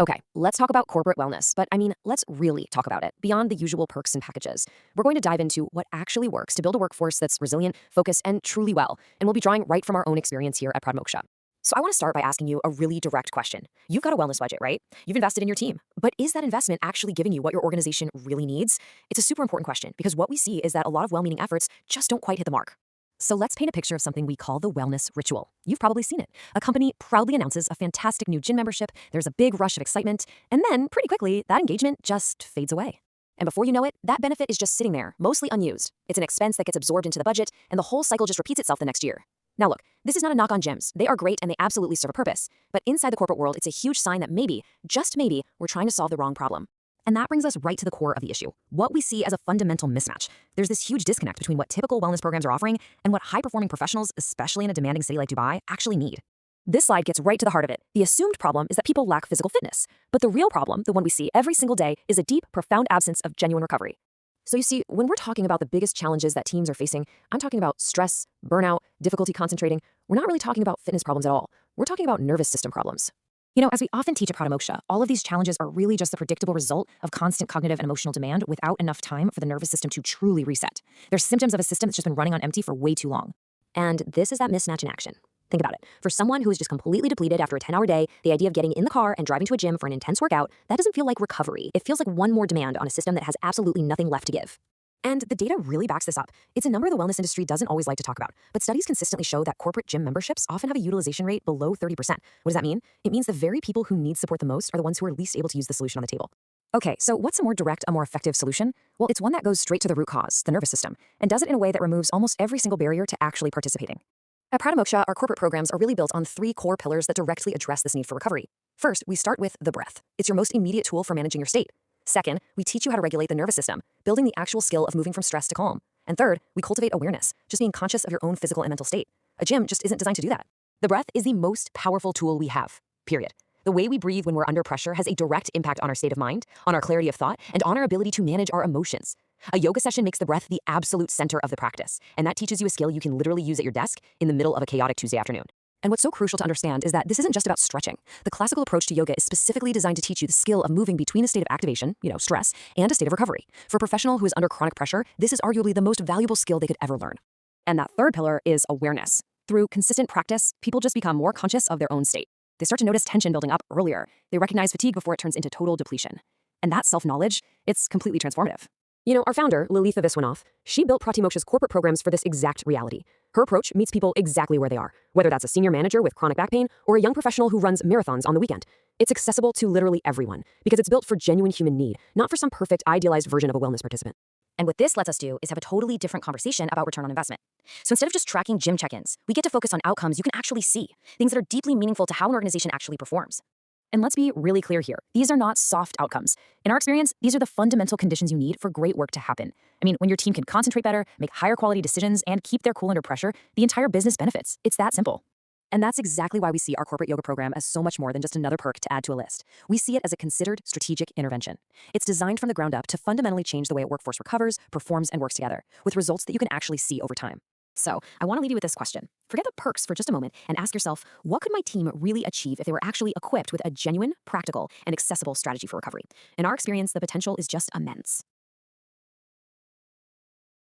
Okay, let's talk about corporate wellness, but I mean, let's really talk about it beyond the usual perks and packages. We're going to dive into what actually works to build a workforce that's resilient, focused, and truly well, and we'll be drawing right from our own experience here at Pratimoksha. So I want to start by asking you a really direct question. You've got a wellness budget, right? You've invested in your team, but is that investment actually giving you what your organization really needs? It's a super important question because what we see is that a lot of well-meaning efforts just don't quite hit the mark. So let's paint a picture of something we call the wellness ritual. You've probably seen it. A company proudly announces a fantastic new gym membership, there's a big rush of excitement, and then pretty quickly, that engagement just fades away. And before you know it, that benefit is just sitting there, mostly unused. It's an expense that gets absorbed into the budget, and the whole cycle just repeats itself the next year. Now look, this is not a knock on gyms. They are great and they absolutely serve a purpose. But inside the corporate world, it's a huge sign that maybe, just maybe, we're trying to solve the wrong problem. And that brings us right to the core of the issue, what we see as a fundamental mismatch. There's this huge disconnect between what typical wellness programs are offering and what high-performing professionals, especially in a demanding city like Dubai, actually need. This slide gets right to the heart of it. The assumed problem is that people lack physical fitness. But the real problem, the one we see every single day, is a deep, profound absence of genuine recovery. So you see, when we're talking about the biggest challenges that teams are facing, I'm talking about stress, burnout, difficulty concentrating. We're not really talking about fitness problems at all. We're talking about nervous system problems. As we often teach at Pratimoksha, all of these challenges are really just the predictable result of constant cognitive and emotional demand without enough time for the nervous system to truly reset. They're symptoms of a system that's just been running on empty for way too long. And this is that mismatch in action. Think about it. For someone who is just completely depleted after a 10-hour day, the idea of getting in the car and driving to a gym for an intense workout, that doesn't feel like recovery. It feels like one more demand on a system that has absolutely nothing left to give. And the data really backs this up. It's a number the wellness industry doesn't always like to talk about, but studies consistently show that corporate gym memberships often have a utilization rate below 30%. What does that mean? It means the very people who need support the most are the ones who are least able to use the solution on the table. Okay, so what's a more direct, a more effective solution? Well, it's one that goes straight to the root cause, the nervous system, and does it in a way that removes almost every single barrier to actually participating. At Pratimoksha, our corporate programs are really built on 3 core pillars that directly address this need for recovery. First, we start with the breath. It's your most immediate tool for managing your state. Second, we teach you how to regulate the nervous system, building the actual skill of moving from stress to calm. And third, we cultivate awareness, just being conscious of your own physical and mental state. A gym just isn't designed to do that. The breath is the most powerful tool we have, period. The way we breathe when we're under pressure has a direct impact on our state of mind, on our clarity of thought, and on our ability to manage our emotions. A yoga session makes the breath the absolute center of the practice, and that teaches you a skill you can literally use at your desk in the middle of a chaotic Tuesday afternoon. And what's so crucial to understand is that this isn't just about stretching. The classical approach to yoga is specifically designed to teach you the skill of moving between a state of activation, stress, and a state of recovery. For a professional who is under chronic pressure, this is arguably the most valuable skill they could ever learn. And that third pillar is awareness. Through consistent practice, people just become more conscious of their own state. They start to notice tension building up earlier. They recognize fatigue before it turns into total depletion. And that self-knowledge, it's completely transformative. Our founder, Lalitha Viswanath, she built Pratimoksha's corporate programs for this exact reality. Her approach meets people exactly where they are, whether that's a senior manager with chronic back pain or a young professional who runs marathons on the weekend. It's accessible to literally everyone because it's built for genuine human need, not for some perfect, idealized version of a wellness participant. And what this lets us do is have a totally different conversation about return on investment. So instead of just tracking gym check-ins, we get to focus on outcomes you can actually see, things that are deeply meaningful to how an organization actually performs. And let's be really clear here. These are not soft outcomes. In our experience, these are the fundamental conditions you need for great work to happen. When your team can concentrate better, make higher quality decisions, and keep their cool under pressure, the entire business benefits. It's that simple. And that's exactly why we see our corporate yoga program as so much more than just another perk to add to a list. We see it as a considered strategic intervention. It's designed from the ground up to fundamentally change the way a workforce recovers, performs, and works together, with results that you can actually see over time. So I want to leave you with this question. Forget the perks for just a moment and ask yourself, what could my team really achieve if they were actually equipped with a genuine, practical, and accessible strategy for recovery? In our experience, the potential is just immense.